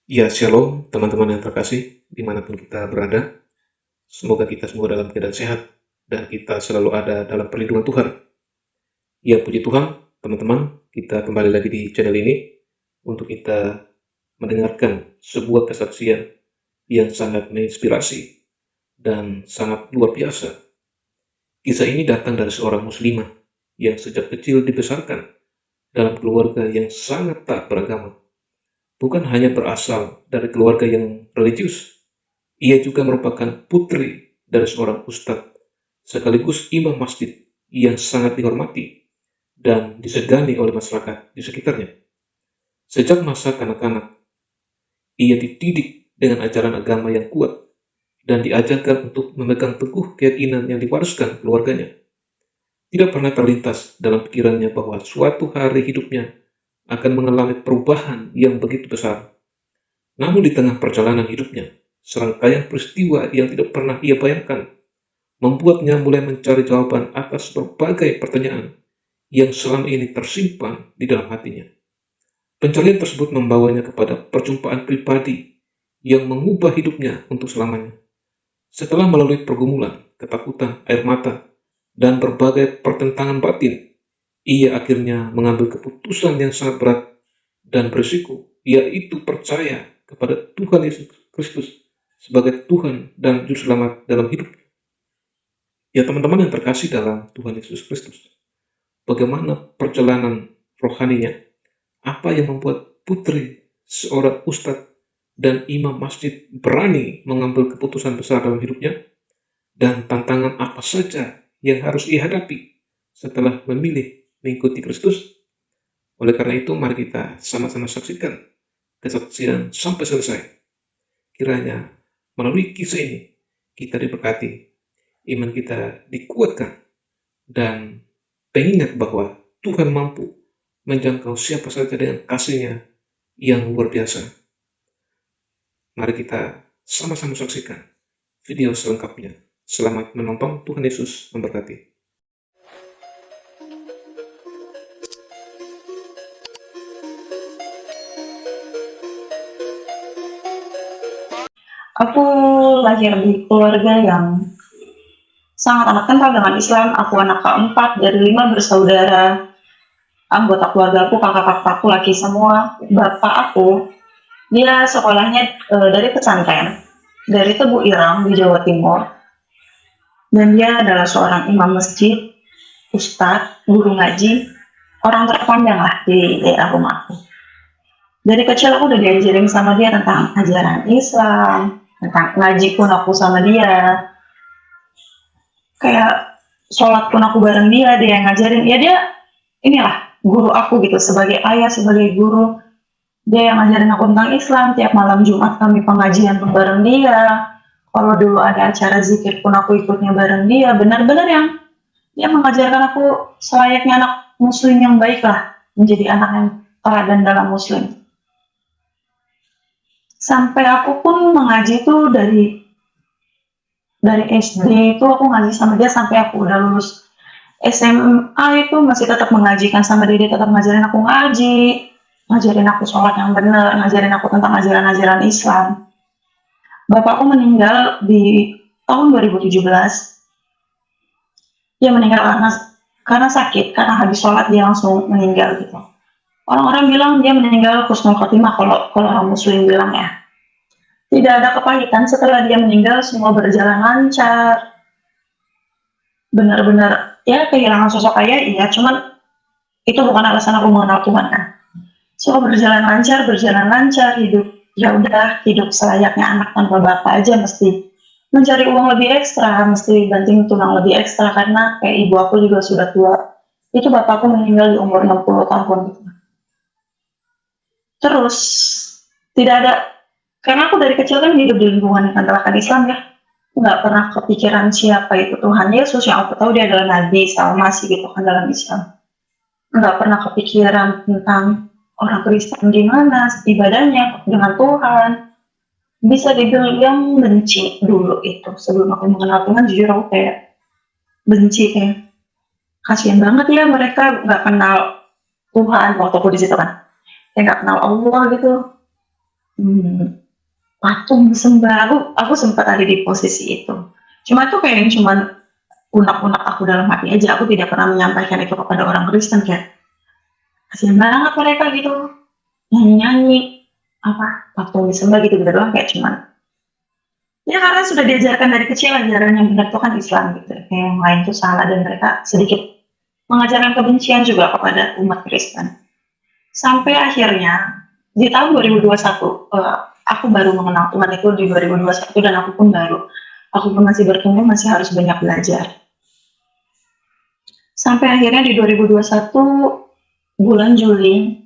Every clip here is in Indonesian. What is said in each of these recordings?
Ya, shalom teman-teman yang terkasih, dimanapun kita berada. Semoga kita semua dalam keadaan sehat, dan kita selalu ada dalam perlindungan Tuhan. Ya, puji Tuhan, teman-teman, kita kembali lagi di channel ini, untuk kita mendengarkan sebuah kesaksian yang sangat menginspirasi, dan sangat luar biasa. Kisah ini datang dari seorang muslimah, yang sejak kecil dibesarkan dalam keluarga yang sangat taat beragama. Bukan hanya berasal dari keluarga yang religius, ia juga merupakan putri dari seorang ustadz, sekaligus imam masjid yang sangat dihormati dan disegani oleh masyarakat di sekitarnya. Sejak masa kanak-kanak, ia dididik dengan ajaran agama yang kuat dan diajarkan untuk memegang teguh keyakinan yang diwariskan keluarganya. Tidak pernah terlintas dalam pikirannya bahwa suatu hari hidupnya akan mengalami perubahan yang begitu besar. Namun di tengah perjalanan hidupnya, serangkaian peristiwa yang tidak pernah ia bayangkan membuatnya mulai mencari jawaban atas berbagai pertanyaan yang selama ini tersimpan di dalam hatinya. Pencarian tersebut membawanya kepada perjumpaan pribadi yang mengubah hidupnya untuk selamanya. Setelah melalui pergumulan, ketakutan, air mata, dan berbagai pertentangan batin, ia akhirnya mengambil keputusan yang sangat berat dan berisiko, yaitu percaya kepada Tuhan Yesus Kristus sebagai Tuhan dan Juru Selamat dalam hidup. Ya, teman-teman yang terkasih dalam Tuhan Yesus Kristus, bagaimana perjalanan rohaninya? Apa yang membuat putri seorang ustadz dan imam masjid berani mengambil keputusan besar dalam hidupnya? Dan tantangan apa saja yang harus ia hadapi setelah memilih mengikuti Kristus? Oleh karena itu, mari kita sama-sama saksikan kesaksian sampai selesai. Kiranya melalui kisah ini kita diberkati, iman kita dikuatkan, dan pengingat bahwa Tuhan mampu menjangkau siapa saja dengan kasih-Nya yang luar biasa. Mari kita sama-sama saksikan video selengkapnya. Selamat menonton, Tuhan Yesus memberkati. Aku lahir di keluarga yang sangat amat kental dengan Islam. Aku anak keempat dari 5 bersaudara. Anggota keluarga aku, kakak-kakakku laki semua. Bapak aku, dia sekolahnya dari pesantren, dari Tebu Irang di Jawa Timur. Dan dia adalah seorang imam masjid, ustadz, guru ngaji, orang terpandang lah di daerah rumahku. Dari kecil aku udah diajarin sama dia tentang ajaran Islam, tentang ngaji pun aku sama dia. Kayak sholat pun aku bareng dia yang ngajarin. Ya dia inilah guru aku gitu, sebagai ayah, sebagai guru. Dia yang ngajarin aku tentang Islam. Tiap malam Jumat kami pengajian bareng dia. Kalau dulu ada acara zikir pun aku ikutnya bareng dia. Benar-benar yang dia mengajarkan aku selayaknya anak muslim yang baik lah, menjadi anak yang teladan dalam muslim. Sampai aku pun mengaji tuh dari SD itu aku ngaji sama dia sampai aku udah lulus SMA itu masih tetap mengajikan sama dia tetap ngajarin aku ngaji, ngajarin aku sholat yang benar, ngajarin aku tentang ajaran-ajaran Islam. Bapakku meninggal di tahun 2017. Dia meninggal karena sakit, karena habis sholat dia langsung meninggal gitu. Orang-orang bilang dia meninggal husnul khotimah kalau orang muslim bilang ya. Tidak ada kepahitan setelah dia meninggal, semua berjalan lancar. Benar-benar ya kehilangan sosok ayah, iya, cuman itu bukan alasan aku mengenal Tuhan kan. Semua berjalan lancar, hidup ya udah hidup selayaknya anak tanpa bapak aja, mesti mencari uang lebih ekstra, mesti banting tulang lebih ekstra karena kayak ibu aku juga sudah tua. Itu bapakku meninggal di umur 60 tahun gitu. Terus tidak ada, karena aku dari kecil kan hidup di lingkungan yang adalah Islam ya, nggak pernah kepikiran siapa itu Tuhan Yesus. Yang aku tahu dia adalah Nabi Salmasi gitu kan dalam Islam. Nggak pernah kepikiran tentang orang Kristen gimana ibadahnya dengan Tuhan. Bisa dibilang benci dulu itu sebelum aku mengenal Tuhan. Jujur aku kayak benci, kayak kasihan banget ya mereka nggak kenal Tuhan waktu aku di situ kan, kayak nggak kenal Allah gitu. patung disembah. Aku sempat ada di posisi itu. Cuma itu kayak cuman unak-unak aku dalam hati aja. Aku tidak pernah menyampaikan itu kepada orang Kristen, kayak kasihan banget mereka gitu nyanyi-nyanyi apa patung disembah gitu doang, kayak cuman ya karena sudah diajarkan dari kecil ajaran yang benar itu kan Islam gitu, kayak yang lain tuh salah, dan mereka sedikit mengajarkan kebencian juga kepada umat Kristen. Sampai akhirnya di tahun 2021, aku baru mengenal Tuhan itu di 2021, dan aku pun masih bertumbuh, masih harus banyak belajar. Sampai akhirnya di 2021 bulan Juli,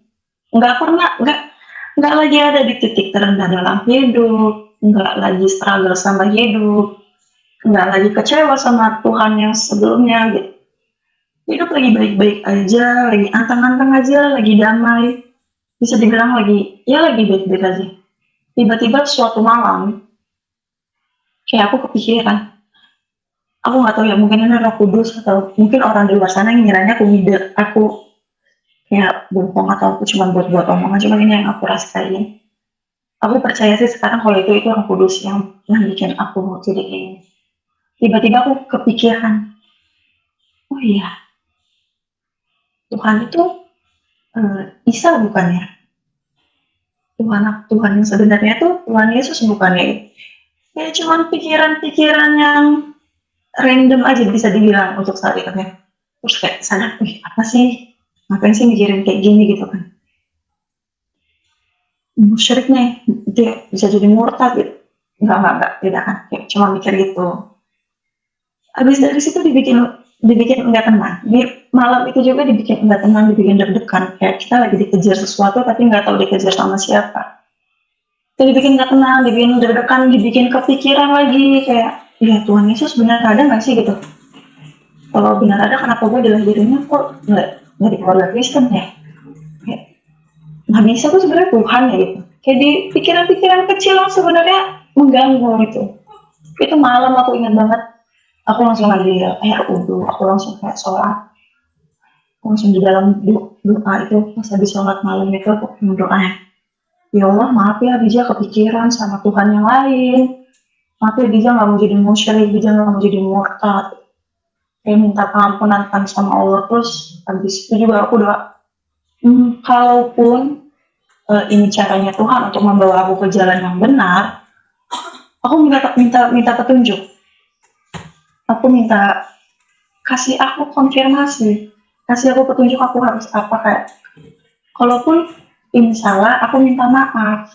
nggak lagi ada di titik terendah dalam hidup, nggak lagi struggle sama hidup, nggak lagi kecewa sama Tuhan yang sebelumnya gitu. Hidup lagi baik-baik aja, lagi anteng-anteng aja, lagi damai, bisa dibilang lagi baik-baik aja. Tiba-tiba suatu malam kayak aku kepikiran, aku nggak tahu ya, mungkin ini Roh Kudus atau mungkin orang di luar sana yang ngiranya aku kayak bohong atau aku cuma buat omongan, cuma ini yang aku rasain. Aku percaya sih sekarang kalau itu Roh Kudus yang bikin aku mau jadi ini. Tiba-tiba aku kepikiran, oh iya, Tuhan itu Isa bukannya? Tuhan yang sebenarnya tuh Tuhan Yesus bukannya? Ya cuman pikiran-pikiran yang random aja bisa dibilang untuk saat itu ya. Terus kayak sadar, apa sih? Ngapain sih mikirin kayak gini gitu kan? Musyrik nih, dia bisa jadi murtad gitu. Enggak, tidak kan. Kayak cuma mikir gitu. Habis dari situ dibikin enggak tenang. Di malam itu juga dibikin enggak tenang, dibikin deg-degan. Kayak kita lagi dikejar sesuatu tapi nggak tahu dikejar sama siapa. Itu dibikin enggak tenang, dibikin deg-degan, dibikin kepikiran lagi kayak, ya Tuhan Yesus benar ada nggak sih gitu? Kalau benar ada, kenapa gue dilahirinnya kok nggak di keluarga Kristen ya? Kayak nggak bisa tuh sebenarnya Tuhan ya gitu. Kayak di pikiran-pikiran kecil yang sebenarnya mengganggu gitu. Itu malam aku ingat banget, aku langsung lagi air wudhu, aku langsung kayak sholat, aku langsung di dalam doa itu pas habis sholat malam itu aku berdoa, ya Allah maaf ya Dija kepikiran sama Tuhan yang lain, maaf ya Dija nggak mau jadi musyrik, Dija nggak mau jadi murtad, kayak minta pengampunan kan sama Allah. Terus habis itu juga aku doa, kalaupun ini caranya Tuhan untuk membawa aku ke jalan yang benar, aku minta petunjuk. Aku minta kasih aku konfirmasi, kasih aku petunjuk aku harus apa, kayak kalaupun ini salah aku minta maaf.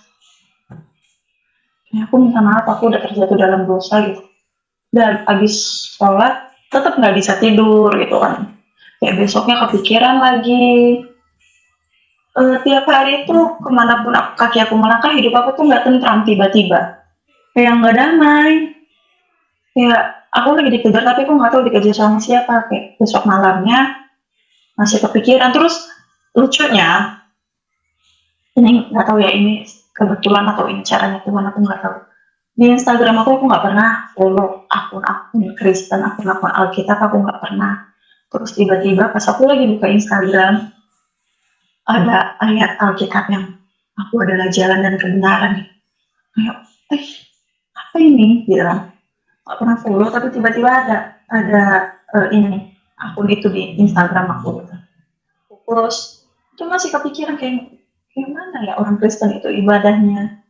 Ya, aku minta maaf, aku udah terjatuh dalam dosa gitu. Dan habis sholat tetap nggak bisa tidur gitu kan. Kayak besoknya kepikiran lagi. Tiap hari itu kemanapun kaki aku melangkah, hidup aku tuh nggak tentram tiba-tiba. Kayak nggak damai. Kayak aku lagi dikejar tapi aku nggak tahu dikejar sama siapa. Kayak besok malamnya masih kepikiran. Terus lucunya, ini nggak tahu ya ini kebetulan atau ini caranya Tuhan, aku nggak tahu. Di Instagram aku nggak pernah follow akun Kristen, akun Alkitab, aku nggak pernah. Terus tiba-tiba pas aku lagi buka Instagram, ada ayat Alkitab yang aku adalah jalan dan kebenaran. Kayak, apa ini? Gitu kan. Nggak pernah follow, tapi tiba-tiba ada ini akun itu di Instagram aku. Gitu. Terus itu masih kepikiran kayak mana ya orang Kristen itu ibadahnya?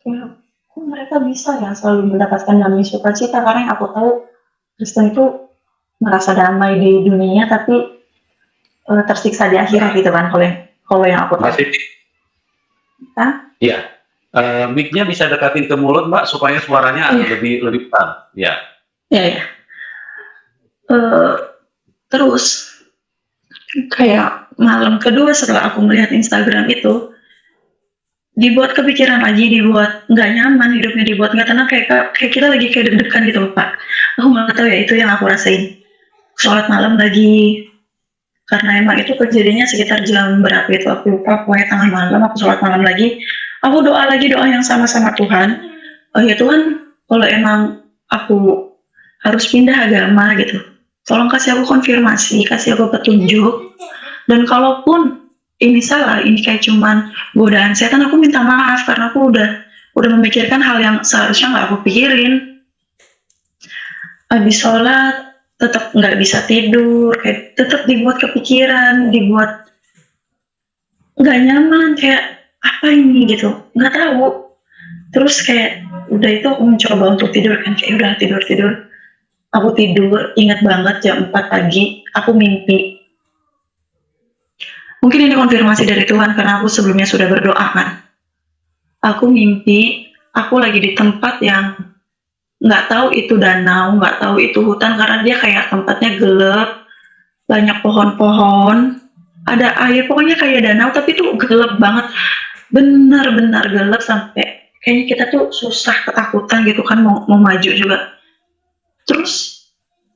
Kayak kok mereka bisa ya selalu mendapatkan damai sukacita, karena yang aku tahu Kristen itu merasa damai di dunia tapi tersiksa di akhirat gitu kan, kalau yang aku tahu. Iya. Mic-nya bisa dekatin ke mulut Mbak supaya suaranya lebih pelan. Ya. Ya. Terus kayak malam kedua setelah aku melihat Instagram itu, dibuat kepikiran lagi, dibuat nggak nyaman hidupnya, dibuat nggak tenang, kayak kita lagi kayak deg-degan gitu Pak. Aku nggak tahu ya, itu yang aku rasain. Sholat malam lagi, karena emang itu kejadiannya sekitar jam berapa itu aku lupa, pokoknya tengah malam aku sholat malam lagi. Aku doa yang sama Tuhan. Oh ya Tuhan, kalau emang aku harus pindah agama gitu, tolong kasih aku konfirmasi, kasih aku petunjuk. Dan kalaupun ini salah, ini kayak cuman godaan setan, aku minta maaf karena aku udah memikirkan hal yang seharusnya nggak aku pikirin. Habis sholat tetap nggak bisa tidur, kayak tetap dibuat kepikiran, dibuat nggak nyaman, kayak apa ini gitu, nggak tahu. Terus kayak udah itu aku mencoba untuk tidur kan, kayak udah tidur. Aku tidur, ingat banget jam 4 pagi, aku mimpi. Mungkin ini konfirmasi dari Tuhan karena aku sebelumnya sudah berdoa kan. Aku mimpi, aku lagi di tempat yang nggak tahu itu danau, nggak tahu itu hutan karena dia kayak tempatnya gelap, banyak pohon-pohon, ada air, pokoknya kayak danau tapi itu gelap banget, benar-benar gelap sampai kayaknya kita tuh susah, ketakutan gitu kan mau maju juga. Terus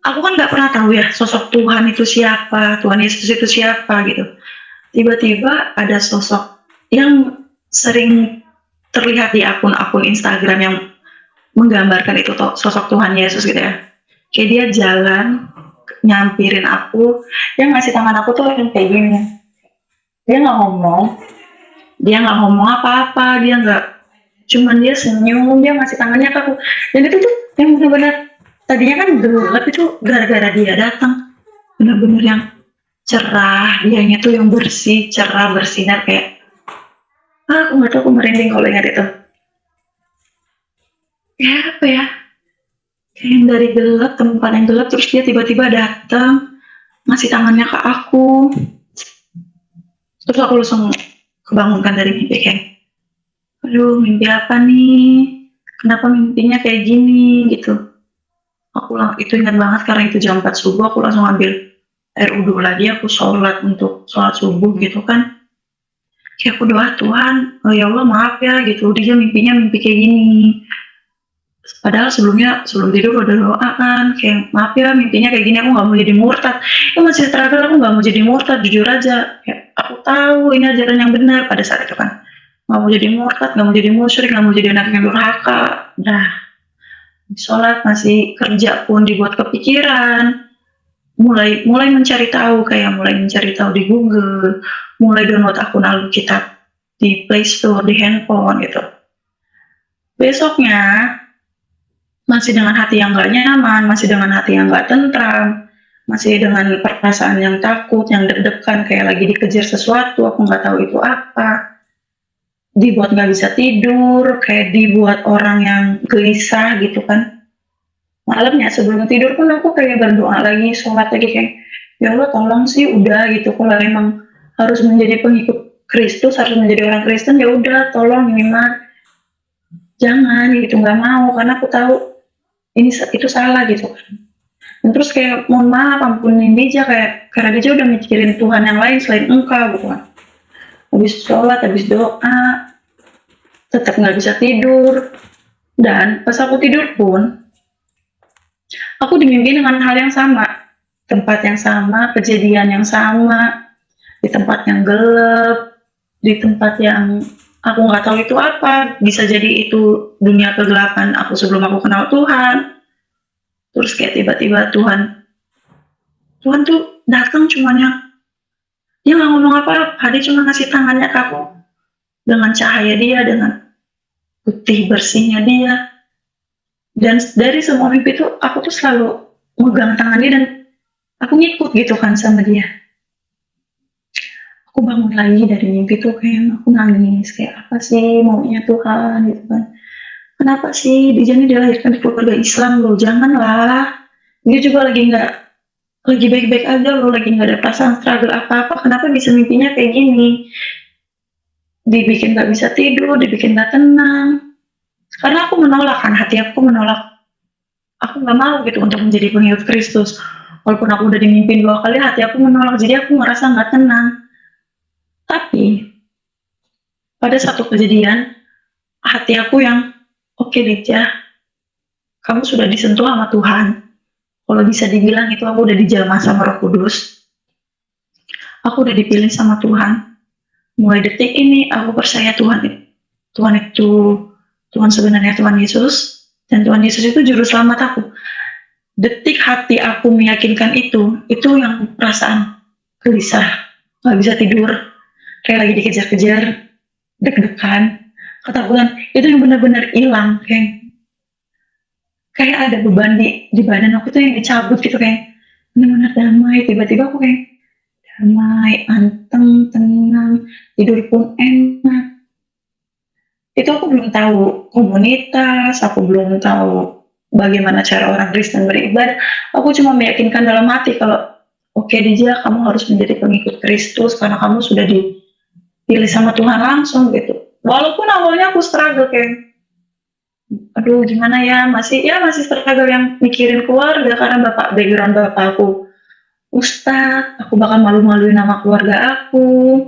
aku kan nggak pernah tahu ya sosok Tuhan itu siapa, Tuhan Yesus itu siapa gitu. Tiba-tiba ada sosok yang sering terlihat di akun-akun Instagram yang menggambarkan itu sosok Tuhan Yesus gitu ya. Kayak dia jalan nyampirin aku, dia ngasih tangan aku tuh yang kayak gini. Dia nggak ngomong apa-apa, dia nggak, cuman dia senyum, dia ngasih tangannya ke aku. Dan itu tuh yang benar-benar tadinya kan gelap, itu gara-gara dia datang, benar-benar yang cerah, dianya tuh yang bersih, cerah, bersinar kayak aku nggak tahu, aku merinding kalau ingat itu. Ya apa ya, kayak yang dari gelap, tempat yang gelap, terus dia tiba-tiba datang ngasih tangannya ke aku. Terus aku langsung kebangunkan dari mimpi kayak, aduh mimpi apa nih, kenapa mimpinya kayak gini gitu. Itu ingat banget karena itu jam 4 subuh, aku langsung ambil air wudhu lagi, aku sholat untuk sholat subuh gitu kan. Kayak aku doa, Tuhan, oh ya Allah maaf ya gitu, dia mimpinya mimpi kayak gini. Padahal sebelum tidur udah doa kan, kayak maaf ya mimpinya kayak gini, aku nggak mau jadi murtad. Ya masih struggle, aku nggak mau jadi murtad, jujur aja. Kayak aku tahu ini ajaran yang benar pada saat itu kan. Nggak mau jadi murtad, nggak mau jadi musyrik, nggak mau jadi anak yang durhaka. Nah, sholat masih kerja pun dibuat kepikiran. Mulai mencari tahu, kayak mulai mencari tahu di Google, mulai download akun Alkitab di Play Store, di handphone gitu. Besoknya masih dengan hati yang gak nyaman, masih dengan hati yang gak tentram, masih dengan perasaan yang takut, yang deg-degan, kayak lagi dikejar sesuatu, aku gak tahu itu apa. Dibuat gak bisa tidur, kayak dibuat orang yang gelisah gitu kan. Malamnya sebelum tidur pun aku kayak berdoa lagi, sholat lagi kayak, ya Allah tolong sih udah gitu, kalau emang harus menjadi pengikut Kristus, harus menjadi orang Kristen, ya udah tolong ini mah jangan gitu, nggak mau, karena aku tahu itu salah gitu kan. Dan terus kayak mohon maaf, ampunin Dija, kayak karena Dija udah mikirin Tuhan yang lain selain engkau gitu kan. Habis sholat, habis doa, tetap nggak bisa tidur. Dan pas aku tidur pun aku dimimpi dengan hal yang sama, tempat yang sama, kejadian yang sama, di tempat yang gelap, di tempat yang aku nggak tahu itu apa, bisa jadi itu dunia kegelapan aku sebelum aku kenal Tuhan. Terus kayak tiba-tiba Tuhan tuh datang, dia nggak ngomong apa-apa, dia cuma ngasih tangannya ke aku dengan cahaya dia, dengan putih bersihnya dia. Dan dari semua mimpi itu aku tuh selalu megang tangan dia dan aku ngikut gitu kan sama dia. Aku bangun lagi dari mimpi tuh kayak aku nangis, kayak apa sih maunya Tuhan gitu kan. Kenapa sih Dija ini dilahirkan di keluarga Islam loh, janganlah. Dia juga lagi baik-baik aja loh, lagi nggak ada perasaan struggle apa-apa, kenapa bisa mimpinya kayak gini. Dibikin gak bisa tidur, dibikin gak tenang. Karena aku menolak kan, hati aku menolak. Aku nggak mau gitu untuk menjadi pengikut Kristus. Walaupun aku udah dimimpin 2 kali, hati aku menolak, jadi aku ngerasa nggak tenang. Tapi pada satu kejadian, hati aku yang, oke Dija, kamu sudah disentuh sama Tuhan. Kalau bisa dibilang itu aku udah dijamah sama Roh Kudus. Aku udah dipilih sama Tuhan. Mulai detik ini aku percaya Tuhan sebenarnya Tuhan Yesus, dan Tuhan Yesus itu juru selamat aku. Detik hati aku meyakinkan itu yang perasaan gelisah, nggak bisa tidur, kayak lagi dikejar-kejar, deg-degan, ketakutan, itu yang benar-benar hilang, kayak ada beban di badan aku tuh yang dicabut gitu, kayak benar-benar damai, tiba-tiba aku kayak damai, anteng, tenang, tidur pun enak. Itu aku belum tahu komunitas, aku belum tahu bagaimana cara orang Kristen beribadah. Aku cuma meyakinkan dalam hati kalau oke Dija, kamu harus menjadi pengikut Kristus karena kamu sudah dipilih sama Tuhan langsung gitu. Walaupun awalnya aku struggle kayak, aduh gimana masih struggle yang mikirin keluarga karena background bapak aku Ustadz, aku bakal malu-maluin nama keluarga aku.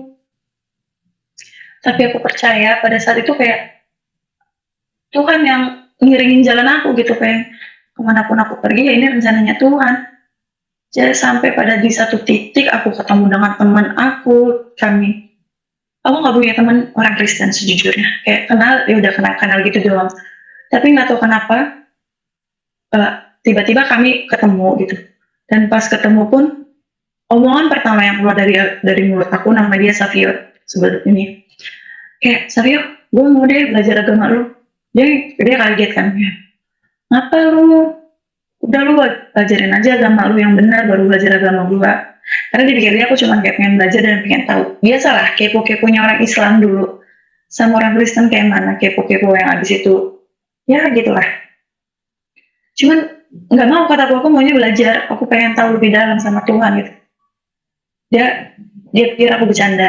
Tapi aku percaya pada saat itu kayak Tuhan yang ngiringin jalan aku gitu, kayak kemanapun aku pergi ya ini rencananya Tuhan. Jadi sampai pada di satu titik aku ketemu dengan teman aku, aku nggak punya teman orang Kristen sejujurnya, kayak kenal ya udah kenal gitu doang. Tapi nggak tahu kenapa tiba-tiba kami ketemu gitu. Dan pas ketemu pun omongan pertama yang keluar dari mulut aku, nama dia Savio sebelum ini, kayak Savio, gue mau deh belajar agama lu. Dia kaget kan, ngapa lu, udah lu belajarin aja agama lu yang benar baru belajar agama gue. Karena di pikir dia aku cuma kayak pengen belajar dan pengen tahu. Biasalah kepo-keponya orang Islam dulu sama orang Kristen kayak mana, kepo-kepo yang abis itu ya gitulah. Cuman nggak mau, kata aku maunya belajar, aku pengen tahu lebih dalam sama Tuhan gitu. Dia pikir aku bercanda.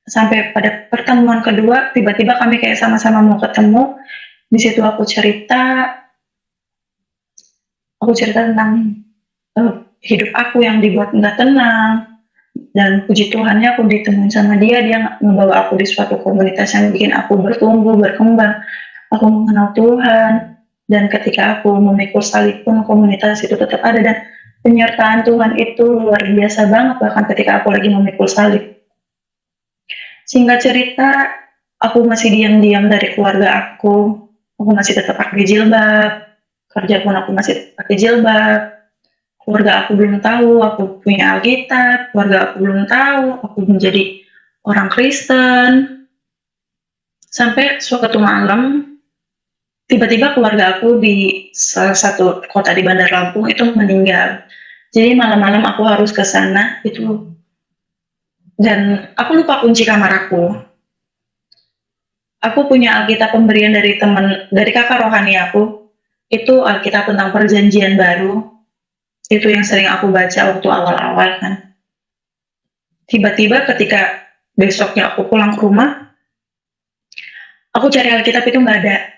Sampai pada pertemuan kedua tiba-tiba kami kayak sama-sama mau ketemu. Di situ aku cerita tentang hidup aku yang dibuat nggak tenang, dan puji Tuhannya aku ditemuin sama dia ngebawa aku di suatu komunitas yang bikin aku bertumbuh, berkembang, aku mengenal Tuhan. Dan ketika aku memikul salib pun komunitas itu tetap ada, dan penyertaan Tuhan itu luar biasa banget bahkan ketika aku lagi memikul salib. Singkat cerita, aku masih diam-diam dari keluarga aku masih tetap pakai jilbab, kerja pun aku masih pakai jilbab. Keluarga aku belum tahu aku punya Alkitab, keluarga aku belum tahu aku menjadi orang Kristen. Sampai suatu malam, tiba-tiba keluarga aku di salah satu kota di Bandar Lampung itu meninggal. Jadi malam-malam aku harus ke sana itu, dan aku lupa kunci kamar aku. Aku punya Alkitab pemberian dari kakak rohani aku. Itu Alkitab tentang perjanjian baru. Itu yang sering aku baca waktu awal-awal kan. Tiba-tiba ketika besoknya aku pulang ke rumah, aku cari Alkitab itu nggak ada.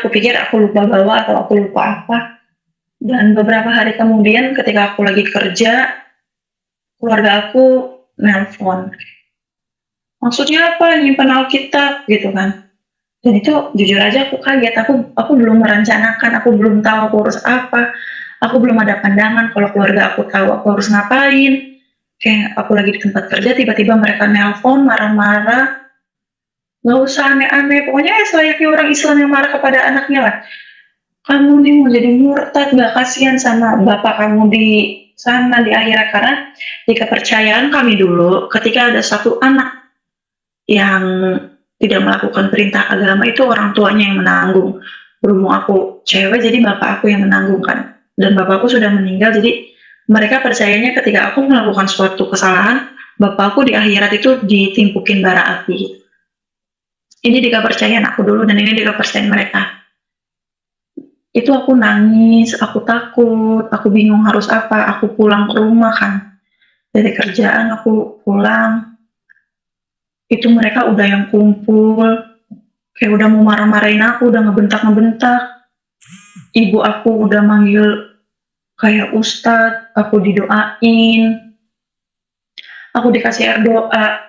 Aku pikir aku lupa bawa atau aku lupa apa. Dan beberapa hari kemudian ketika aku lagi kerja, keluarga aku nelpon. Maksudnya apa nyimpen Alkitab gitu kan. Dan itu jujur aja aku kaget, aku belum merencanakan, aku belum tahu aku harus apa, aku belum ada pandangan kalau keluarga aku tahu aku harus ngapain. Kayak aku lagi di tempat kerja, tiba-tiba mereka nelpon marah-marah, nggak usah aneh-aneh, pokoknya selayaknya orang Islam yang marah kepada anaknya lah. Kamu nih mau jadi murtad, nggak kasihan sama bapak kamu di sana di akhirat. Karena di kepercayaan kami dulu, ketika ada satu anak yang tidak melakukan perintah agama itu orang tuanya yang menanggung. Berhubung aku cewek jadi bapak aku yang menanggung kan, dan bapakku sudah meninggal, jadi mereka percayanya ketika aku melakukan suatu kesalahan, bapakku di akhirat itu ditimpukin bara api. Ini di kepercayaan aku dulu dan ini di kepercayaan mereka. Itu aku nangis, aku takut, aku bingung harus apa. Aku pulang ke rumah kan, dari kerjaan aku pulang, itu mereka udah yang kumpul, kayak udah mau marah-marahin aku, udah ngebentak-ngebentak. Ibu aku udah manggil kayak ustadz, aku didoain, aku dikasih air doa.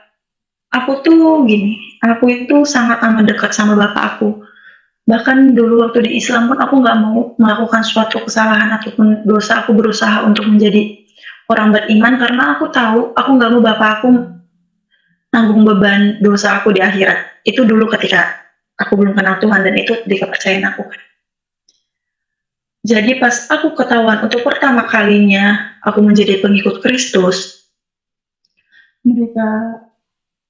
Aku tuh gini, aku itu sangat amat dekat sama bapak aku. Bahkan dulu waktu di Islam pun aku nggak mau melakukan suatu kesalahan ataupun dosa. Aku berusaha untuk menjadi orang beriman karena aku tahu aku nggak mau bapak aku nanggung beban dosa aku di akhirat. Itu dulu ketika aku belum kenal Tuhan, dan itu di kepercayaan aku kan. Jadi pas aku ketahuan untuk pertama kalinya aku menjadi pengikut Kristus, mereka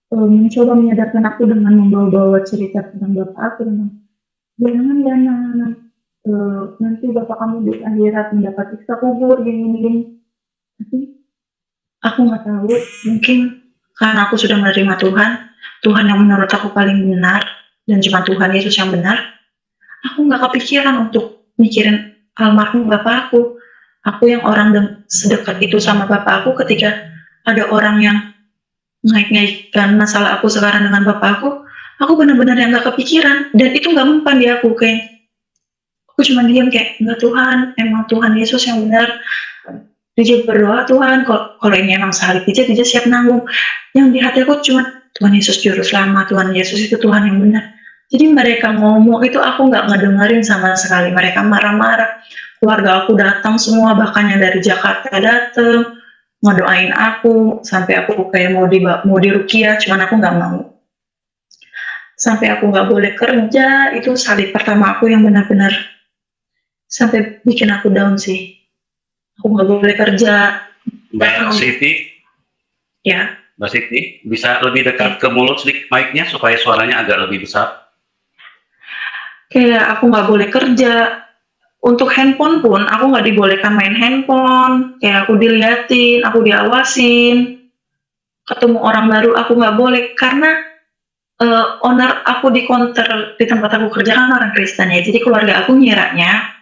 mencoba menyadarkan aku dengan membawa-bawa cerita tentang bapak aku, tentang jangan ya nak, nanti bapak kamu di akhirat mendapat siksa kubur gini. Tapi aku nggak tahu, mungkin karena aku sudah menerima Tuhan yang menurut aku paling benar, dan cuma Tuhan Yesus yang benar. Aku nggak kepikiran untuk mikirin almarhum bapak aku. Aku yang orang sedekat itu sama bapak aku, ketika ada orang yang ngait-ngaitkan masalah aku sekarang dengan bapak aku benar-benar yang nggak kepikiran, dan itu nggak mempan di aku. Kayak aku cuma diam kayak, nggak Tuhan, emang Tuhan Yesus yang benar. Dia berdoa, Tuhan, kalau ini emang salib dia siap nanggung. Yang di hati aku cuma, Tuhan Yesus juru selamat, Tuhan Yesus itu Tuhan yang benar. Jadi mereka ngomong itu aku nggak ngedengerin sama sekali. Mereka marah-marah, keluarga aku datang semua, bahkan yang dari Jakarta datang ngedoain aku, sampai aku kayak mau diruqyah, cuman aku nggak mau. Sampai aku nggak boleh kerja, itu salib pertama aku yang benar-benar sampai bikin aku down sih. Aku nggak boleh kerja. Mbak Siti, Ya, Mbak Siti, bisa lebih dekat ke mulut sedikit mic-nya supaya suaranya agak lebih besar. kayak aku nggak boleh kerja. Untuk handphone pun aku nggak dibolehkan main handphone. Kayak aku diliatin, aku diawasin. Ketemu orang baru aku nggak boleh, karena owner aku di counter di tempat aku kerja kan orang Kristen ya. Jadi keluarga aku ngiranya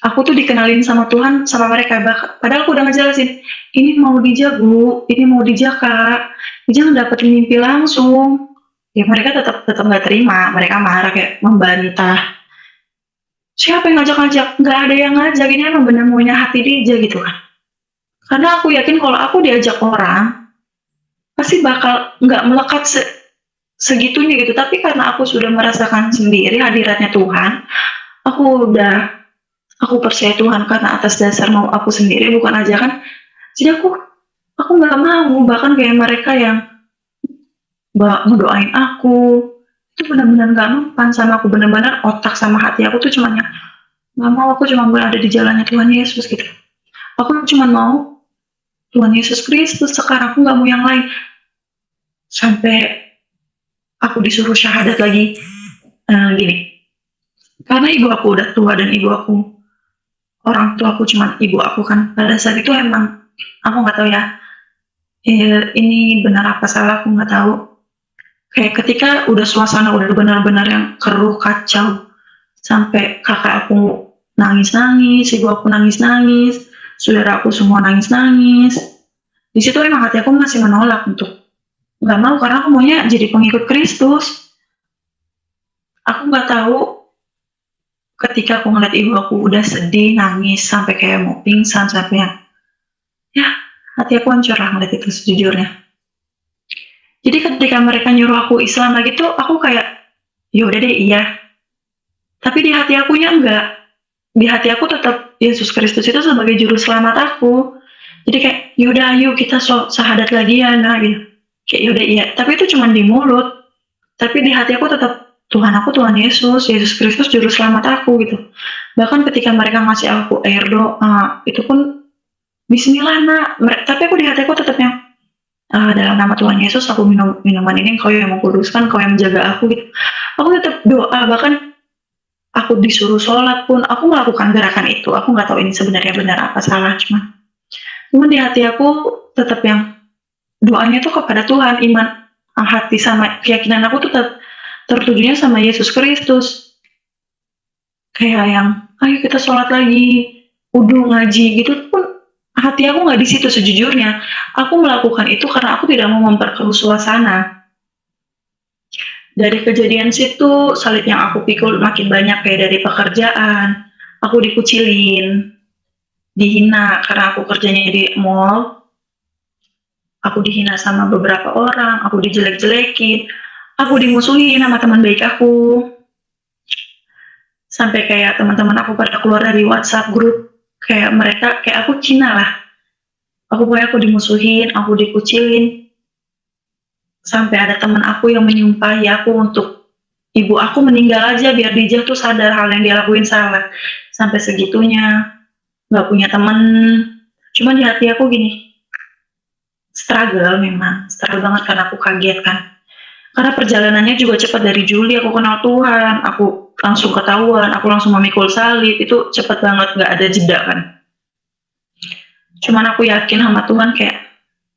aku tuh dikenalin sama Tuhan sama mereka. Padahal aku udah ngejelasin, ini mau dijagu, ini mau dijaka, jangan dapetin mimpi langsung. Ya mereka tetap nggak terima, mereka marah kayak membantah. Siapa yang ngajak-ngajak? Nggak ada yang ngajak, ini emang bener maunya hati dia gitu kan. Karena aku yakin kalau aku diajak orang, pasti bakal nggak melekat segitunya gitu. Tapi karena aku sudah merasakan sendiri hadiratnya Tuhan, aku percaya Tuhan karena atas dasar mau aku sendiri, bukan ajakan. Jadi aku nggak mau, bahkan kayak mereka yang ngedoain aku, itu benar-benar nggak mempan sama aku. Benar-benar otak sama hati aku tuh cuma nggak mau, aku cuma berada di jalannya Tuhan Yesus gitu. Aku cuma mau Tuhan Yesus Kristus sekarang, aku nggak mau yang lain. Sampai aku disuruh syahadat lagi gini, karena ibu aku udah tua dan orang tua aku cuma ibu aku kan. Pada saat itu emang aku nggak tahu ya, ini benar apa salah, aku nggak tahu. Kayak ketika udah suasana udah benar-benar yang keruh kacau, sampai kakak aku nangis-nangis, ibu aku nangis-nangis, saudara aku semua nangis-nangis. Di situ emang hati aku masih menolak untuk nggak mau, karena aku maunya jadi pengikut Kristus. Aku nggak tahu, ketika aku ngeliat ibu aku udah sedih, nangis, sampai kayak mau pingsan, sampai ya hati aku hancur lah ngeliat itu sejujurnya. Jadi ketika mereka nyuruh aku Islam lagi tuh, aku kayak, ya udah deh iya. Tapi di hati akunya enggak. Di hati aku tetap Yesus Kristus itu sebagai juru selamat aku. Jadi kayak, yaudah ayo kita syahadat lagi ya, nah gitu. Kayak yaudah iya. Tapi itu cuma di mulut. Tapi di hati aku tetap, Tuhan aku Tuhan Yesus Kristus juru selamat aku gitu. Bahkan ketika mereka ngasih aku air doa, itu pun Bismillah nak. Tapi aku di hati aku tetapnya, dalam nama Tuhan Yesus aku minum minuman ini, Kau yang mengkuduskan, Kau yang menjaga aku gitu. Aku tetap doa, bahkan aku disuruh sholat pun aku melakukan gerakan itu. Aku nggak tahu ini sebenarnya benar apa salah, cuman di hati aku tetap yang doanya tuh kepada Tuhan. Iman hati sama keyakinan aku tetap tertujunya sama Yesus Kristus. Kayak yang ayo kita sholat lagi, udah ngaji gitu pun hati aku nggak di situ sejujurnya. Aku melakukan itu karena aku tidak mau memperkeruh suasana. Dari kejadian situ, salib yang aku pikul makin banyak, kayak dari pekerjaan, aku dikucilin, dihina karena aku kerjanya di mall. Aku dihina sama beberapa orang, aku dijelek-jelekin, aku dimusuhin sama teman baik aku. Sampai kayak teman-teman aku pada keluar dari WhatsApp grup, kayak mereka, kayak aku Cina lah. Aku dimusuhin, aku dikucilin. Sampai ada teman aku yang menyumpahi aku untuk ibu aku meninggal aja biar dia tuh sadar hal yang dia lakuin salah. Sampai segitunya, nggak punya teman. Cuma di hati aku gini, struggle banget karena aku kaget kan. Karena perjalanannya juga cepat, dari Juli aku kenal Tuhan, aku langsung ketahuan, aku langsung memikul salib, itu cepat banget, nggak ada jeda kan. Cuman aku yakin sama Tuhan kayak,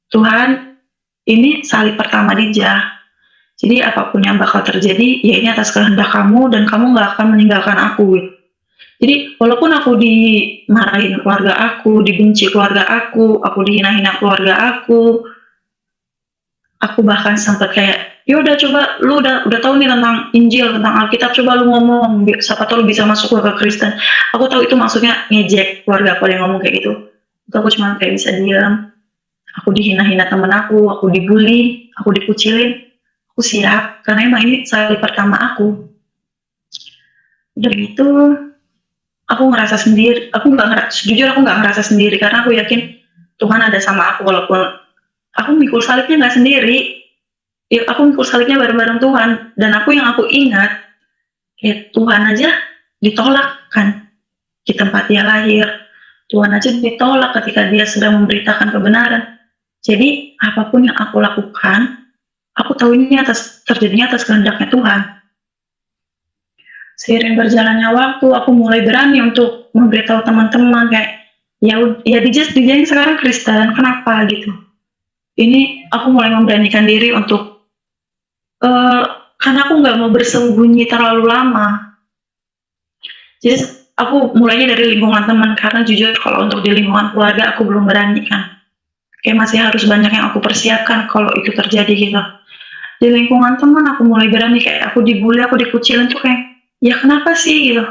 Tuhan, ini salib pertama Dija. Jadi apapun yang bakal terjadi, ya ini atas kehendak kamu dan kamu nggak akan meninggalkan aku. Jadi walaupun aku dimarahin keluarga aku, dibenci keluarga aku dihina-hina keluarga aku bahkan sempat kayak, ya udah coba lu udah tahu nih tentang Injil, tentang Alkitab, coba lu ngomong, siapa tahu lu bisa masuk keluarga Kristen. Aku tahu itu maksudnya ngejek keluarga aku yang ngomong kayak gitu. Itu aku cuma kayak bisa diam. Aku dihina-hina temen aku dibully, aku dikucilin. Aku siap, karena emang ini salib pertama aku. Udah gitu, aku ngerasa sendiri. Jujur aku nggak ngerasa sendiri, karena aku yakin Tuhan ada sama aku, walaupun aku mikul salibnya nggak sendiri. Ya, aku mikul salibnya bareng-bareng Tuhan. Dan yang aku ingat, ya Tuhan aja ditolak kan di tempat dia lahir. Tuhan aja ditolak ketika dia sedang memberitakan kebenaran. Jadi apapun yang aku lakukan, aku tahu ini terjadinya atas kehendaknya Tuhan. Seiring berjalannya waktu, aku mulai berani untuk memberitahu teman-teman kayak, ya Dija yang sekarang Kristen, kenapa gitu. Ini aku mulai memberanikan diri untuk karena aku nggak mau bersembunyi terlalu lama. Jadi aku mulainya dari lingkungan teman, karena jujur kalau untuk di lingkungan keluarga aku belum berani kan. Kayak masih harus banyak yang aku persiapkan kalau itu terjadi gitu. Di lingkungan teman aku mulai berani, kayak aku dibully, aku dikucilin tuh kayak, ya kenapa sih gitu.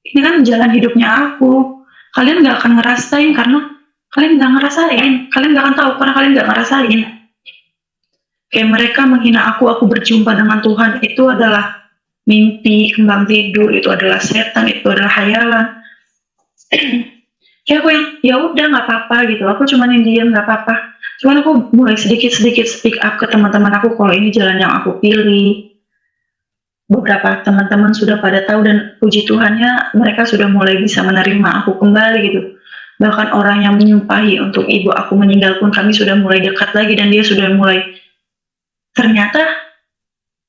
Ini kan jalan hidupnya aku. Kalian nggak akan ngerasain karena kalian nggak ngerasain. Kalian nggak akan tahu karena kalian nggak ngerasain. Kayak mereka menghina aku berjumpa dengan Tuhan itu adalah mimpi, kembang tidur, itu adalah setan, itu adalah hayalan. Kayak aku yang, ya udah nggak apa-apa gitu, aku cuma yang diam, nggak apa-apa. Cuman aku mulai sedikit-sedikit speak up ke teman-teman aku kalau ini jalan yang aku pilih. Beberapa teman-teman sudah pada tahu, dan puji Tuhannya mereka sudah mulai bisa menerima aku kembali gitu. Bahkan orang yang menyumpahi untuk ibu aku meninggal pun kami sudah mulai dekat lagi, dan dia sudah mulai, ternyata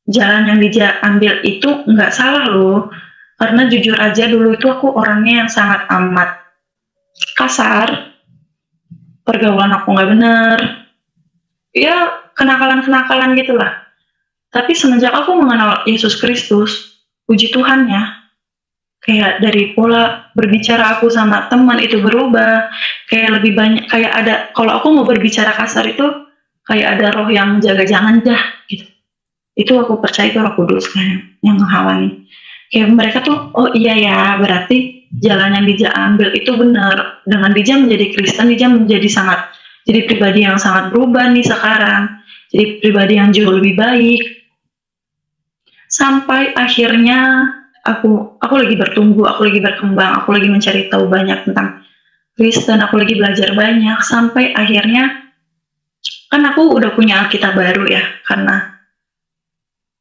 jalan yang Dija ambil itu nggak salah loh. Karena jujur aja dulu itu aku orangnya yang sangat amat kasar, pergaulan aku nggak benar, ya kenakalan-kenakalan gitulah. Tapi semenjak aku mengenal Yesus Kristus, puji Tuhannya, kayak dari pola berbicara aku sama teman itu berubah, kayak lebih banyak, kayak ada, kalau aku mau berbicara kasar itu kayak ada roh yang jaga jangan dah gitu. Itu aku percaya itu Roh Kudus kan yang menghalangi. Kayak mereka tuh, oh iya ya, berarti jalan yang Dija ambil itu benar. Dengan Dija menjadi Kristen, Dija jadi pribadi yang sangat berubah nih sekarang, jadi pribadi yang jauh lebih baik. Sampai akhirnya aku lagi bertumbuh, aku lagi berkembang, aku lagi mencari tahu banyak tentang Kristen, aku lagi belajar banyak, sampai akhirnya kan aku udah punya Alkitab baru ya, karena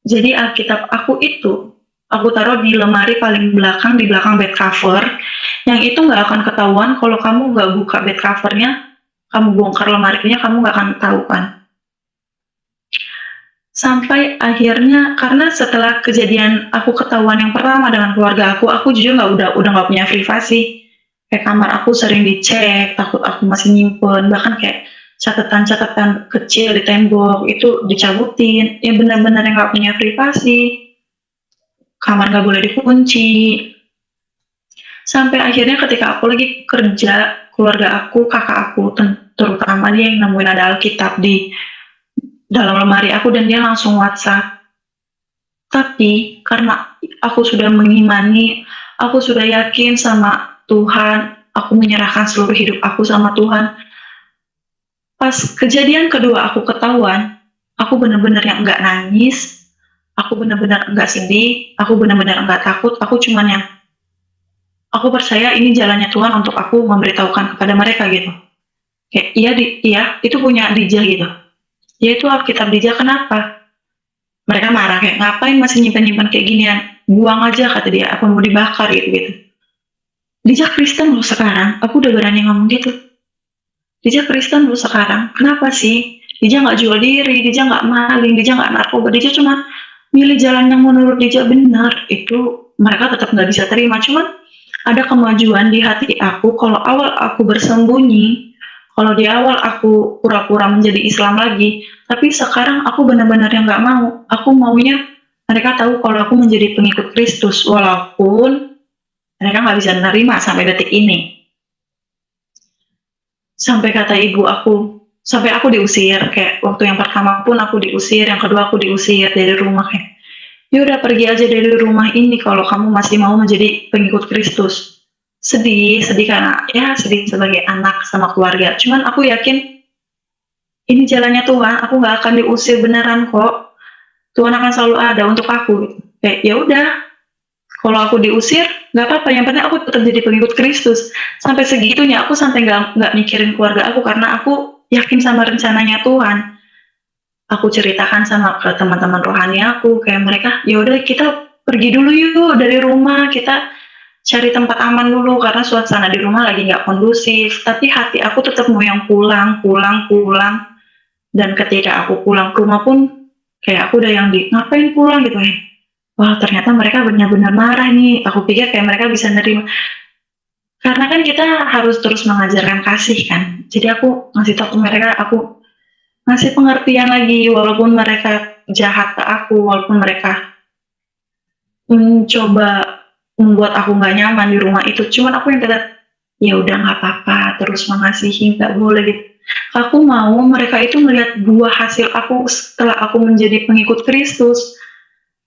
jadi Alkitab aku itu aku taruh di lemari paling belakang, di belakang bed cover, yang itu nggak akan ketahuan kalau kamu nggak buka bed covernya, kamu bongkar lemarinya, kamu nggak akan tahu kan. Sampai akhirnya, karena setelah kejadian aku ketahuan yang pertama dengan keluarga aku jujur udah nggak punya privasi. Kayak kamar aku sering dicek, takut aku masih nyimpen, bahkan kayak catatan-catatan kecil di tembok itu dicabutin. Ya benar-benar yang nggak punya privasi. Kamar nggak boleh dikunci. Sampai akhirnya ketika aku lagi kerja, keluarga aku, kakak aku, terutama dia yang nemuin ada Alkitab di dalam lemari aku, dan dia langsung WhatsApp. Tapi karena aku sudah mengimani, aku sudah yakin sama Tuhan, aku menyerahkan seluruh hidup aku sama Tuhan. Pas kejadian kedua aku ketahuan, aku benar-benar yang nggak nangis, aku benar-benar nggak sedih, aku benar-benar nggak takut, aku cuman yang, aku percaya ini jalannya Tuhan untuk aku memberitahukan kepada mereka gitu. Kayak iya itu punya Dija gitu. Ya itu Alkitab Dija, kenapa? Mereka marah kayak, ngapain masih nyimpan-nyimpan kayak ginian? Buang aja kata dia, apa mau dibakar gitu. Dija Kristen loh sekarang, aku udah berani ngomong gitu. Dija Kristen loh sekarang, kenapa sih? Dija nggak jual diri, Dija nggak maling, Dija nggak narkoba, Dija cuma milih jalan yang menurut Dija benar. Itu mereka tetap nggak bisa terima. Cuman ada kemajuan di hati aku kalau awal aku bersembunyi, kalau di awal aku pura-pura menjadi Islam lagi, tapi sekarang aku benar-benar yang nggak mau. Aku maunya mereka tahu kalau aku menjadi pengikut Kristus, walaupun mereka nggak bisa menerima sampai detik ini. Sampai kata ibu aku, sampai aku diusir, kayak waktu yang pertama pun aku diusir, yang kedua aku diusir dari rumah, kayak ya udah pergi aja dari rumah ini kalau kamu masih mau menjadi pengikut Kristus. Sedih karena ya sedih sebagai anak sama keluarga. Cuman aku yakin ini jalannya Tuhan, aku nggak akan diusir beneran kok. Tuhan akan selalu ada untuk aku. Gitu. Kayak ya udah, kalau aku diusir nggak apa-apa, yang penting aku tetap jadi pengikut Kristus. Sampai segitunya aku sampai nggak mikirin keluarga aku karena aku yakin sama rencananya Tuhan. Aku ceritakan sama ke teman-teman rohani aku, kayak mereka, ya udah kita pergi dulu yuk dari rumah, kita cari tempat aman dulu karena suasana di rumah lagi nggak kondusif. Tapi hati aku tetap mau yang pulang. Dan ketika aku pulang ke rumah pun kayak aku udah yang ngapain pulang gitu ya. Wah ternyata mereka benar-benar marah nih. Aku pikir kayak mereka bisa nerima. Karena kan kita harus terus mengajarkan kasih kan. Jadi aku ngasih tahu ke mereka, aku ngasih pengertian lagi, walaupun mereka jahat ke aku, walaupun mereka mencoba membuat aku nggak nyaman di rumah itu, cuman aku yang tetap ya udah nggak apa-apa, terus mengasihi, nggak boleh gitu. Aku mau mereka itu melihat buah hasil aku setelah aku menjadi pengikut Kristus.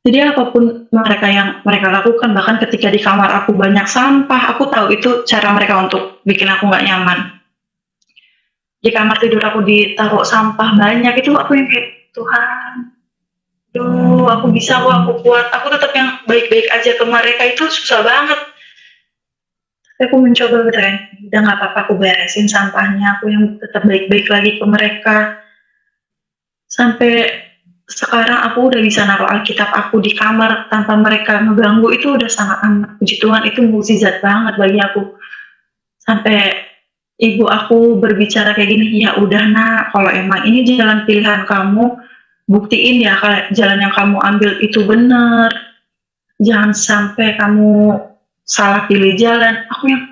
Jadi apapun mereka yang mereka lakukan, bahkan ketika di kamar aku banyak sampah, aku tahu itu cara mereka untuk bikin aku nggak nyaman. Di kamar tidur aku ditaruh sampah banyak, itu aku yang kayak Tuhan, duh aku bisa kok, aku kuat, aku tetap yang baik-baik aja ke mereka, itu susah banget. Tapi aku mencoba gitu kan, udah nggak apa-apa, aku beresin sampahnya, aku yang tetap baik-baik lagi ke mereka. Sampai sekarang aku udah bisa naruh Alkitab aku di kamar tanpa mereka ngeganggu, itu udah sangat amat, puji Tuhan, itu mukjizat banget bagi aku. Sampai ibu aku berbicara kayak gini, ya udah nak, kalau emang ini jalan pilihan kamu, buktiin ya kalau jalan yang kamu ambil itu benar. Jangan sampai kamu salah pilih jalan. Aku yang,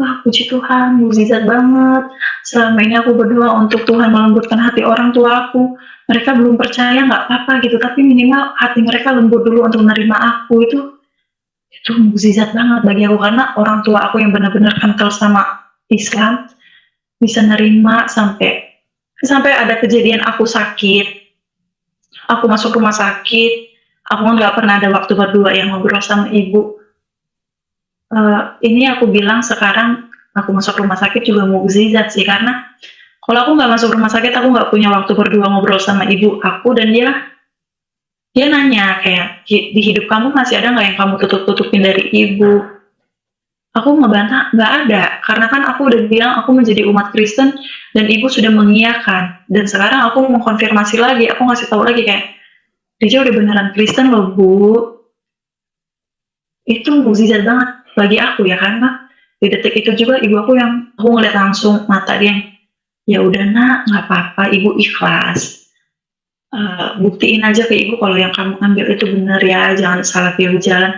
wah puji Tuhan, mukjizat banget. Selama ini aku berdoa untuk Tuhan melembutkan hati orang tua aku. Mereka belum percaya, nggak apa-apa gitu, tapi minimal hati mereka lembut dulu untuk menerima aku. Itu mukjizat banget bagi aku, karena orang tua aku yang benar-benar kental sama Islam bisa nerima. Sampai ada kejadian aku sakit, aku masuk rumah sakit, aku nggak pernah ada waktu berdua yang ngobrol sama ibu. Ini aku bilang sekarang aku masuk rumah sakit juga mukjizat sih, karena kalau aku nggak masuk rumah sakit aku nggak punya waktu berdua ngobrol sama ibu aku, dan dia nanya kayak, di hidup kamu masih ada nggak yang kamu tutup-tutupin dari ibu? Aku ngebantah, nggak ada, karena kan aku udah bilang aku menjadi umat Kristen dan ibu sudah mengiyakan. Dan sekarang aku mau konfirmasi lagi, aku ngasih tahu lagi kayak, Dija udah beneran Kristen loh bu. Itu mukjizat banget bagi aku ya, karena di detik itu juga ibu aku yang, aku ngeliat langsung mata dia yang, ya udah nak, nggak apa-apa, ibu ikhlas. Buktiin aja ke ibu kalau yang kamu ambil itu benar ya, jangan salah pilih jalan.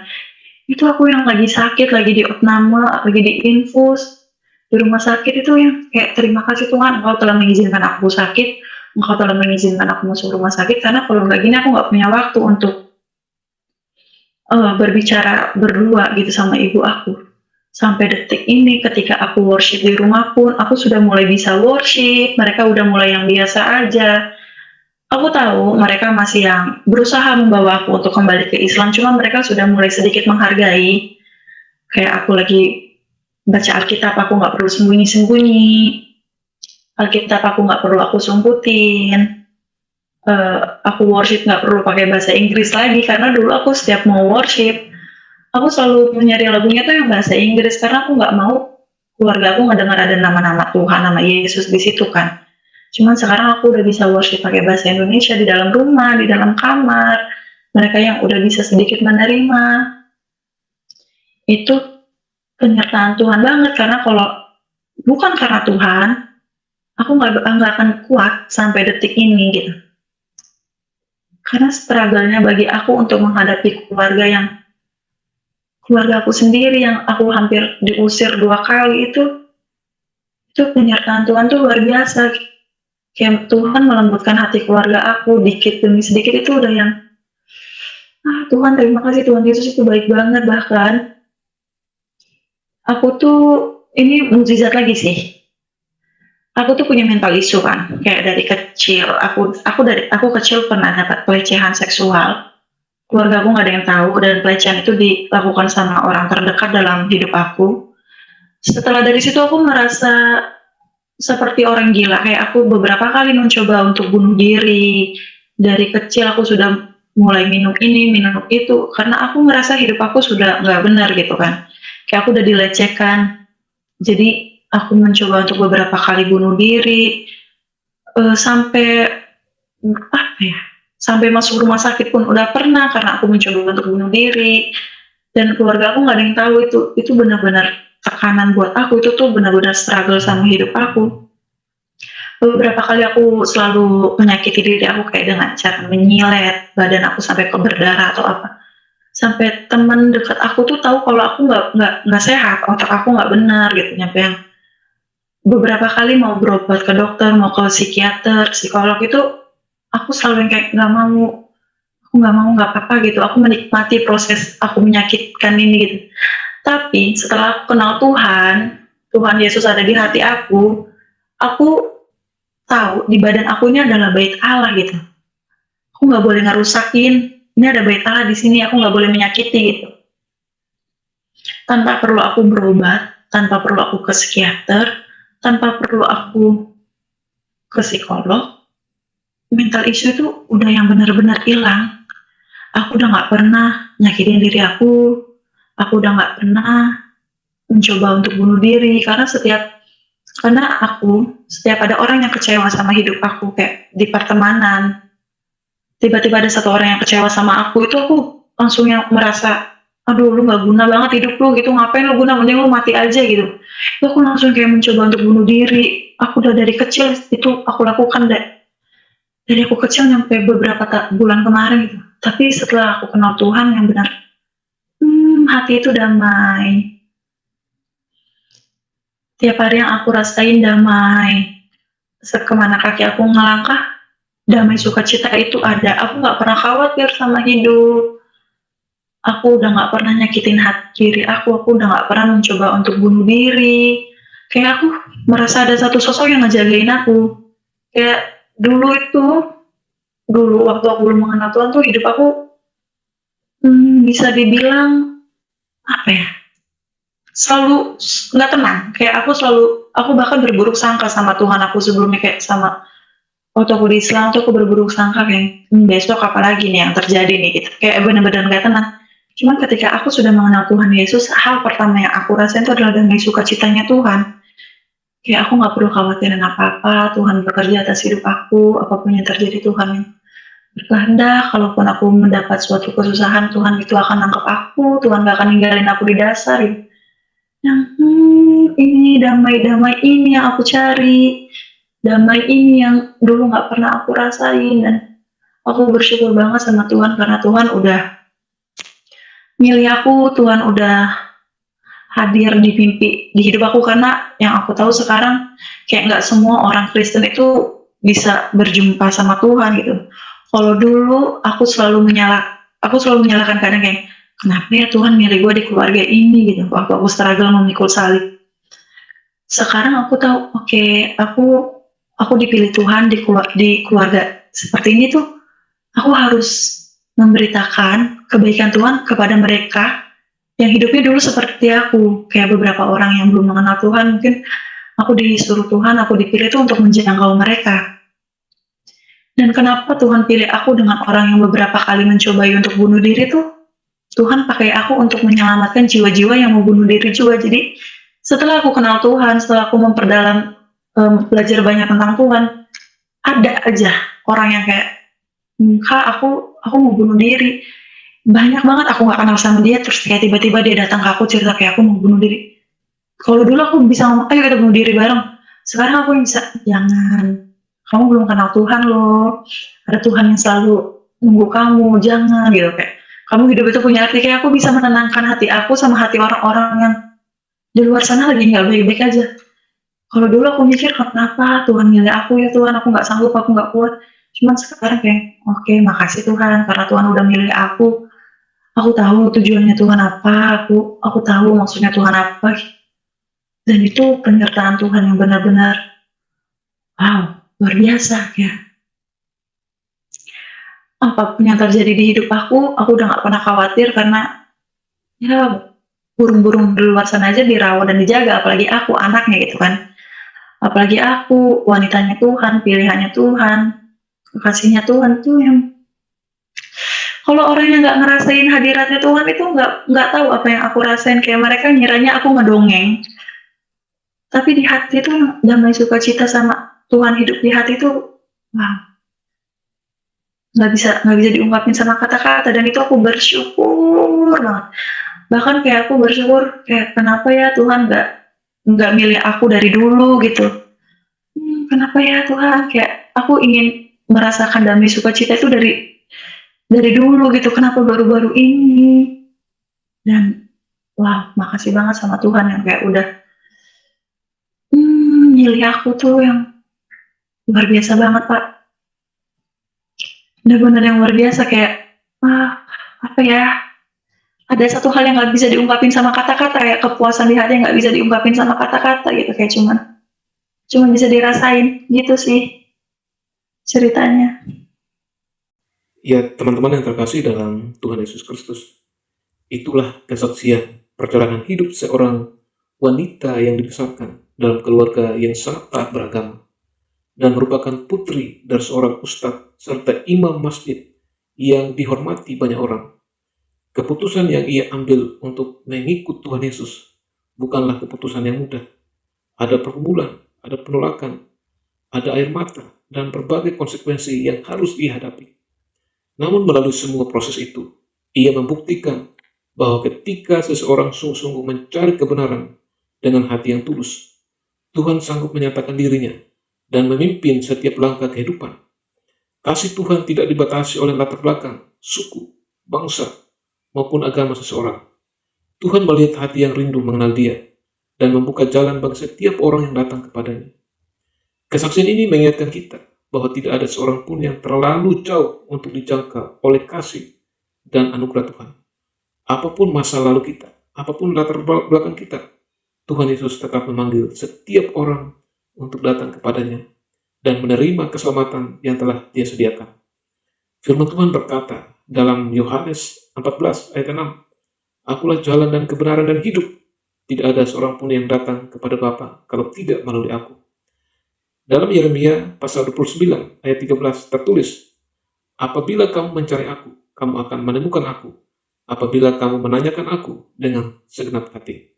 Itu aku yang lagi sakit, lagi di opname, lagi di infus di rumah sakit, itu yang kayak terima kasih Tuhan, Engkau telah mengizinkan aku sakit, Engkau telah mengizinkan aku masuk rumah sakit, karena kalau nggak gini aku nggak punya waktu untuk berbicara berdua gitu sama ibu aku. Sampai detik ini ketika aku worship di rumah pun, aku sudah mulai bisa worship, mereka udah mulai yang biasa aja. Aku tahu mereka masih yang berusaha membawa aku untuk kembali ke Islam, cuma mereka sudah mulai sedikit menghargai. Kayak aku lagi baca Alkitab, aku nggak perlu sembunyi-sembunyi. Alkitab aku nggak perlu aku sumputin. Aku worship nggak perlu pakai bahasa Inggris lagi, karena dulu aku setiap mau worship, aku selalu nyari lagunya tuh yang bahasa Inggris, karena aku nggak mau keluarga aku ngedengar ada nama-nama Tuhan, nama Yesus di situ kan. Cuman sekarang aku udah bisa worship pakai bahasa Indonesia di dalam rumah, di dalam kamar. Mereka yang udah bisa sedikit menerima, itu penyertaan Tuhan banget. Karena kalau bukan karena Tuhan, aku nggak akan kuat sampai detik ini gitu. Karena struggle-nya bagi aku untuk menghadapi keluarga aku sendiri yang aku hampir diusir 2 kali itu penyertaan Tuhan tuh luar biasa. Kayak Tuhan melembutkan hati keluarga aku dikit demi sedikit, itu udah yang Tuhan terima kasih, Tuhan Yesus itu baik banget. Bahkan aku tuh, ini mukjizat lagi sih, aku tuh punya mental issue kan, kayak dari kecil aku kecil pernah dapat pelecehan seksual. Keluarga aku nggak ada yang tahu, dan pelecehan itu dilakukan sama orang terdekat dalam hidup aku. Setelah dari situ aku merasa seperti orang gila, kayak aku beberapa kali mencoba untuk bunuh diri. Dari kecil aku sudah mulai minum ini, minum itu, karena aku merasa hidup aku sudah nggak benar gitu kan. Kayak aku udah dilecehkan. Jadi aku mencoba untuk beberapa kali bunuh diri, sampai sampai masuk rumah sakit pun udah pernah karena aku mencoba untuk bunuh diri. Dan keluarga aku nggak ada yang tahu itu benar-benar tekanan buat aku, itu tuh benar-benar struggle sama hidup aku. Beberapa kali aku selalu menyakiti diri aku kayak dengan cara menyilet badan aku sampai ke berdarah atau apa. Sampai teman dekat aku tuh tahu kalau aku nggak sehat, otak aku nggak benar gitu. Nyampe yang beberapa kali mau berobat ke dokter, mau ke psikiater, psikolog, itu aku selalu yang kayak aku nggak apa-apa gitu. Aku menikmati proses aku menyakitkan ini gitu. Tapi setelah aku kenal Tuhan Yesus ada di hati aku tahu di badan aku ini adalah bait Allah gitu. Aku nggak boleh ngerusakin. Ini ada bait Allah di sini, aku nggak boleh menyakiti gitu. Tanpa perlu aku berobat, tanpa perlu aku ke psikiater, tanpa perlu aku ke psikolog, mental issue itu udah yang benar-benar hilang. Aku udah nggak pernah nyakitin diri aku udah nggak pernah mencoba untuk bunuh diri, karena setiap ada orang yang kecewa sama hidup aku, kayak di pertemanan, tiba-tiba ada satu orang yang kecewa sama aku, itu aku langsung yang merasa, aduh lu nggak guna banget hidup lu gitu, ngapain lu guna, mending lu mati aja gitu. Itu aku langsung kayak mencoba untuk bunuh diri. Aku udah dari kecil itu aku lakukan dari aku kecil sampai beberapa bulan kemarin gitu. Tapi setelah aku kenal Tuhan yang benar, hati itu damai. Tiap hari yang aku rasain damai. Kemana kaki aku ngelangkah, damai sukacita itu ada. Aku nggak pernah khawatir sama hidup. Aku udah nggak pernah nyakitin hati diri aku udah nggak pernah mencoba untuk bunuh diri. Kayak aku merasa ada satu sosok yang ngejagain aku. Kayak dulu waktu aku belum mengenal Tuhan tuh hidup aku bisa dibilang selalu nggak tenang. Kayak aku bahkan berburuk sangka sama Tuhan aku sebelumnya, kayak sama waktu aku di Islam tuh aku berburuk sangka kayak besok apa lagi nih yang terjadi nih gitu. Kayak benar-benar nggak tenang. Cuman ketika aku sudah mengenal Tuhan Yesus, hal pertama yang aku rasain itu adalah damai sukacitanya Tuhan. Kayak aku nggak perlu khawatirin apa-apa, Tuhan bekerja atas hidup aku, apapun yang terjadi Tuhan yang berkehendak. Kalaupun aku mendapat suatu kesusahan, Tuhan itu akan nangkep aku, Tuhan gak akan ninggalin aku di dasar gitu. Yang ini damai ini yang aku cari, damai ini yang dulu nggak pernah aku rasain. Dan aku bersyukur banget sama Tuhan karena Tuhan udah milih aku, Tuhan udah hadir di hidup aku. Karena yang aku tahu sekarang kayak nggak semua orang Kristen itu bisa berjumpa sama Tuhan gitu. Kalau dulu aku selalu menyalahkan kadang kayak, kenapa ya Tuhan milih gue di keluarga ini gitu, waktu aku struggle memikul salib. Sekarang aku tahu, aku dipilih Tuhan di keluarga seperti ini tuh, aku harus memberitakan kebaikan Tuhan kepada mereka yang hidupnya dulu seperti aku. Kayak beberapa orang yang belum mengenal Tuhan, mungkin aku disuruh Tuhan, aku dipilih tuh untuk menjangkau mereka. Dan kenapa Tuhan pilih aku dengan orang yang beberapa kali mencobai untuk bunuh diri tuh, Tuhan pakai aku untuk menyelamatkan jiwa-jiwa yang mau bunuh diri juga. Jadi setelah aku kenal Tuhan, setelah aku memperdalam, belajar banyak tentang Tuhan, ada aja orang yang kayak, Kak, aku mau bunuh diri. Banyak banget aku gak kenal sama dia, terus kayak tiba-tiba dia datang ke aku cerita kayak aku mau bunuh diri. Kalau dulu aku bisa ngomong, ayo kita bunuh diri bareng. Sekarang aku bisa, jangan, kamu belum kenal Tuhan loh, ada Tuhan yang selalu nunggu kamu, jangan gitu, kayak kamu hidup itu punya arti. Kayak aku bisa menenangkan hati aku sama hati orang-orang yang di luar sana lagi nggak baik-baik aja. Kalau dulu aku mikir, kenapa Tuhan milih aku ya Tuhan, aku nggak sanggup, aku nggak kuat. Cuman sekarang kayak, oke, makasih Tuhan karena Tuhan udah milih aku. Aku tahu tujuannya Tuhan apa, aku tahu maksudnya Tuhan apa. Dan itu penyertaan Tuhan yang benar-benar, wow, luar biasa ya. Apapun yang terjadi di hidup aku udah nggak pernah khawatir karena ya burung-burung di luar sana aja dirawat dan dijaga, apalagi aku anaknya gitu kan. Apalagi aku wanitanya Tuhan, pilihannya Tuhan, kekasihnya Tuhan tuh yang, kalau orang yang nggak ngerasain hadiratnya Tuhan itu nggak tahu apa yang aku rasain. Kayak mereka ngiranya aku ngedongeng, tapi di hati itu yang damai sukacita sama Tuhan hidup di hati itu, wow, nggak bisa diungkapin sama kata-kata. Dan itu aku bersyukur banget. Bahkan kayak aku bersyukur kayak, kenapa ya Tuhan nggak milih aku dari dulu gitu. Kenapa ya Tuhan, kayak aku ingin merasakan damai sukacita itu dari dulu gitu, kenapa baru-baru ini. Dan wah, makasih banget sama Tuhan yang kayak udah milih aku tuh yang luar biasa banget Pak. Bener-bener yang luar biasa, kayak apa ya, ada satu hal yang nggak bisa diungkapin sama kata-kata, ya kepuasan di hati yang nggak bisa diungkapin sama kata-kata gitu, kayak cuman bisa dirasain gitu sih ceritanya. Ya, teman-teman yang terkasih dalam Tuhan Yesus Kristus, itulah kesaksian perjalanan hidup seorang wanita yang dibesarkan dalam keluarga yang sangat taat beragama dan merupakan putri dari seorang ustadz serta imam masjid yang dihormati banyak orang. Keputusan yang ia ambil untuk mengikut Tuhan Yesus bukanlah keputusan yang mudah. Ada pergumulan, ada penolakan, ada air mata, dan berbagai konsekuensi yang harus ia hadapi. Namun melalui semua proses itu, ia membuktikan bahwa ketika seseorang sungguh-sungguh mencari kebenaran dengan hati yang tulus, Tuhan sanggup menyatakan dirinya dan memimpin setiap langkah kehidupan. Kasih Tuhan tidak dibatasi oleh latar belakang, suku, bangsa, maupun agama seseorang. Tuhan melihat hati yang rindu mengenal Dia dan membuka jalan bagi setiap orang yang datang kepadanya. Kesaksian ini mengingatkan kita bahwa tidak ada seorang pun yang terlalu jauh untuk dijangkau oleh kasih dan anugerah Tuhan. Apapun masa lalu kita, apapun latar belakang kita, Tuhan Yesus tetap memanggil setiap orang untuk datang kepadanya dan menerima keselamatan yang telah Dia sediakan. Firman Tuhan berkata dalam Yohanes 14 ayat 6, Akulah jalan dan kebenaran dan hidup. Tidak ada seorang pun yang datang kepada Bapa kalau tidak melalui aku. Dalam Yeremia pasal 29 ayat 13 tertulis, Apabila kamu mencari aku, kamu akan menemukan aku. Apabila kamu menanyakan aku dengan segenap hati.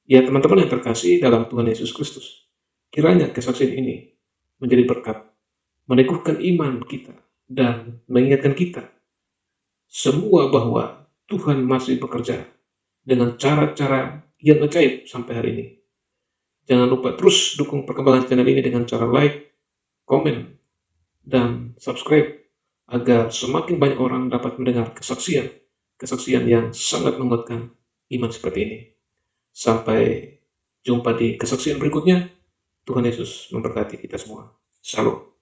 Ya teman-teman yang terkasih dalam Tuhan Yesus Kristus, kiranya kesaksian ini menjadi berkat, meneguhkan iman kita, dan mengingatkan kita semua bahwa Tuhan masih bekerja dengan cara-cara yang ajaib sampai hari ini. Jangan lupa terus dukung perkembangan channel ini dengan cara like, komen, dan subscribe agar semakin banyak orang dapat mendengar kesaksian yang sangat menguatkan iman seperti ini. Sampai jumpa di kesaksian berikutnya. Tuhan Yesus memberkati kita semua. Shalom.